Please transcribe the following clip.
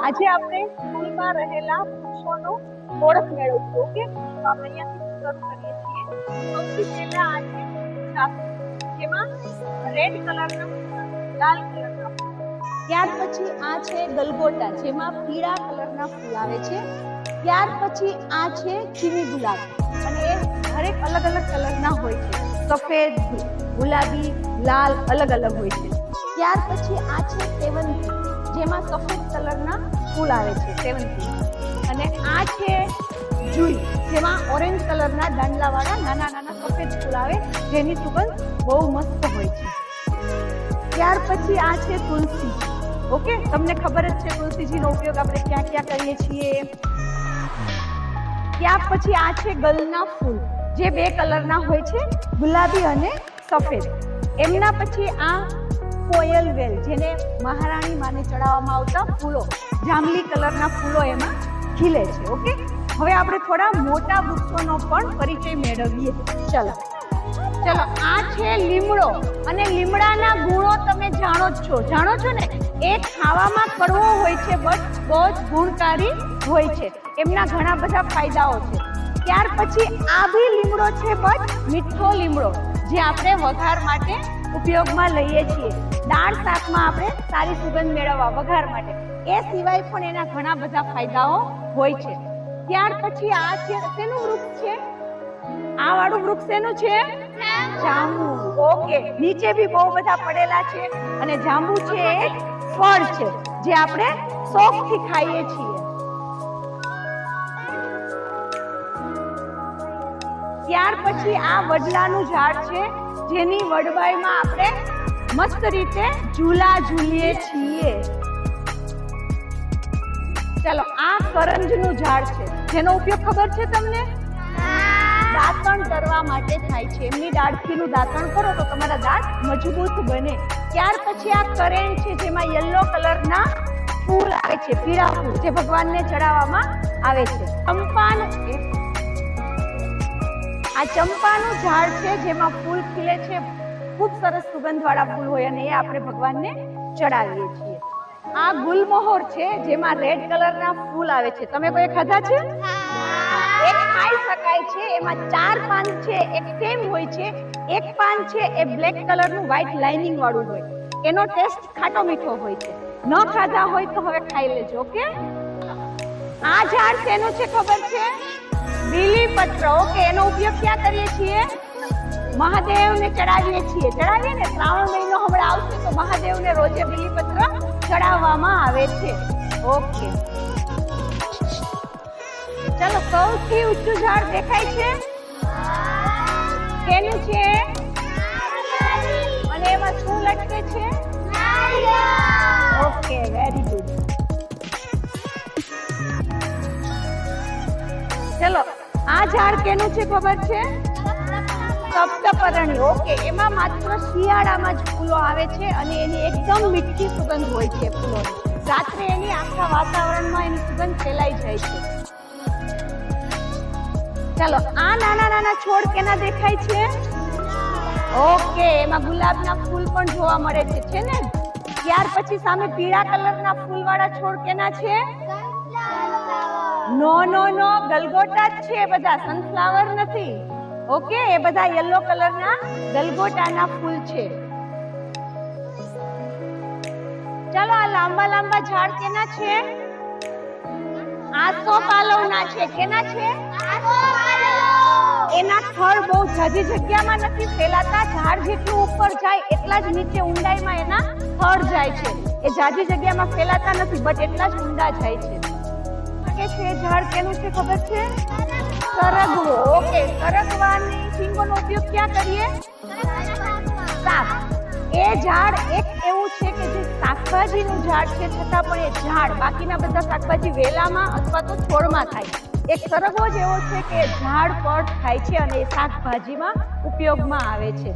આજે આપણે સ્કૂલમાં રહેલા વૃક્ષોનો ઓળખ મેળવશું. ઓકે, તો આપણે અહીંયાથી શરૂ કરીએ છીએ. સૌથી પહેલા આ છે જાસૂદ, જેમાં રેડ કલરના લાલ કલરના ફૂલ. ત્યાર પછી આ છે ગલગોટા, જેમાં પીળા કલરના ફૂલ આવે છે. ત્યાર પછી આ છે ચીની ગુલાબ, અને એ હરેક અલગ અલગ કલરના હોય છે. સફેદ, ગુલાબી, લાલ અલગ અલગ હોય છે. ત્યાર પછી આ છે સેવંતી, જેમાં સફેદ કલરના ફૂલ આવે છે, સેવંતી. અને આ છે જુઈ, જેમાં ઓરેન્જ કલરના દાંડલાવાળા નાના નાના સફેદ ફૂલ આવે, જેની સુગંધ બહુ મસ્ત હોય છે. ત્યાર પછી આ છે તુલસી. ઓકે, તમને ખબર જ છે તુલસીજીનો ઉપયોગ આપણે ક્યાં ક્યાં કરીએ છીએ. ત્યાર પછી આ છે ગલના ફૂલ, જે બે કલરના હોય છે, ગુલાબી અને સફેદ. એમના પછી આ કોયલ વેલ, જેને મહારાણી માને ચડાવવામાં આવતા ફૂલો, જાંબલી કલરના ફૂલો એમાં ખીલે છે. ઓકે, હવે આપણે થોડા મોટા વૃક્ષોનો પણ પરિચય મેળવીએ. ચલો, આ છે લીમડો, અને લીમડાના ગુણો તમે જાણો છો ને. એ ખાવામાં કડવો હોય છે, બટ બહુ જ ગુણકારી હોય છે. એમના ઘણા બધા ફાયદાઓ છે. ત્યાર પછી આ બી લીમડો છે, બટ મીઠો લીમડો, જે આપણે વઘાર માટે ઉપયોગમાં લઈએ છીએ. દાળ શાકમાં આપણે સારી સુગંધ મેળવવા વઘાર માટે. એ સિવાય પણ એના ઘણા બધા ફાયદાઓ હોય છે. ત્યાર પછી આ છે શેનું વૃક્ષ છે? આ વાળું વૃક્ષ શેનું છે? જાંબુ. ઓકે, નીચે બી બહુ બધા પડેલા છે, અને જાંબુ છે એક ફળ છે, જે આપણે શોખથી ખાઈએ છીએ. ત્યાર પછી આ વડલાનું ઝાડ છે, જેની વડવાઈમાં આપણે મસ્ત રીતે ઝૂલા ઝૂલીએ છીએ. ચલો, આ કરંજનું ઝાડ છે, જેનો ઉપયોગ ખબર છે તમને? દાંતણ કરવા માટે થાય છે. એમની ડાળખીનું દાંતણ કરો તો તમારા દાંત મજબૂત બને. ત્યાર પછી આ કરેણ છે, જેમાં યલો કલરના ફૂલ આવે છે, પીળા ફૂલ, જે ભગવાનને ચડાવવામાં આવે છે. આ ચંપાનું ઝાડ છે, જેમાં ફૂલ ખીલે છે, ખૂબ સરસ સુગંધવાળા ફૂલ હોય, અને એ આપણે ભગવાનને ચડાવીએ છીએ. આ ગુલમોહર છે, જેમાં રેડ કલરના ફૂલ આવે છે. તમે કોઈ ખાધા છે? એક ખાઈ શકાય છે. એમાં 4 પાન છે, એક સેમ હોય છે. એક પાન છે એ બ્લેક કલરનું વ્હાઈટ લાઇનિંગ વાળું હોય. એનો ટેસ્ટ ખાટો મીઠો હોય છે. ન ખાધા હોય તો હવે ખાઈ લેજો. ઓકે, આ ઝાડ શેનું છે ખબર છે? બીલીપત્ર. ઓકે, એનો ઉપયોગ ક્યાં કરીએ છીએ? મહાદેવને ચડાવીએ છીએ. ચડાવીએ ને, શ્રાવણ મહિનો હમણાં આવશે તો મહાદેવને રોજે બીલીપત્ર ચડાવવામાં આવે છે. ઓકે, ચલો, સૌથી ઊંચું ઝાડ દેખાય છે, કેનું છે? અને એમાં શું લટકે છે? Okay, very good. ચલો, આ ઝાડ કેનું છે ખબર છે? સપ્તપર્ણી. ઓકે, એમાં માત્ર શિયાળામાં જ ફૂલો આવે છે, અને એની એકદમ મીઠી સુગંધ હોય છે ફૂલોની. રાત્રે એની આખા વાતાવરણમાં એની સુગંધ ફેલાઈ જાય છે. ચાલો, આ નાના નાના છોડ કેના દેખાય છે? ઓકે, એમાં ગુલાબના ફૂલ પણ જોવા મળે છે ને. ત્યાર પછી સામે પીળા કલરના ફૂલવાળા છોડ કેના છે? નો, ગલગોટા જ છે બધા, સનફ્લાવર નથી. ઓકે, એ બધા યલો કલરના ગલગોટાના ફૂલ છે. ચાલો, આ લાંબા લાંબા ઝાડ કેના છે? આસોપાલવના છે. કેના છે? એના થડ બહુ જાજી જગ્યામાં નથી ફેલાતા. ઝાડ જેટલું ઉપર જાય એટલા જ નીચે ઊંડાઈમાં એના થડ જાય છે. એ જાજી જગ્યામાં ફેલાતા નથી, બટ એટલા જ ઊંડા જાય છે. કે છે ઝાડ કેનું છે ખબર છે? સરગવો. ઓકે, સરગવાની શીંગોનો ઉપયોગ ક્યાં કરીએ? શાક. એ ઝાડ એક એવું છે કે જે શાકભાજીનું ઝાડ છે, છતાં પણ એ ઝાડ બાકીના બધા શાકભાજી વેલામાં અથવા તો છોડમાં થાય. એક સરગવો જ એવો છે કે ઝાડ પર થાય છે, અને એ શાકભાજીમાં ઉપયોગમાં આવે છે.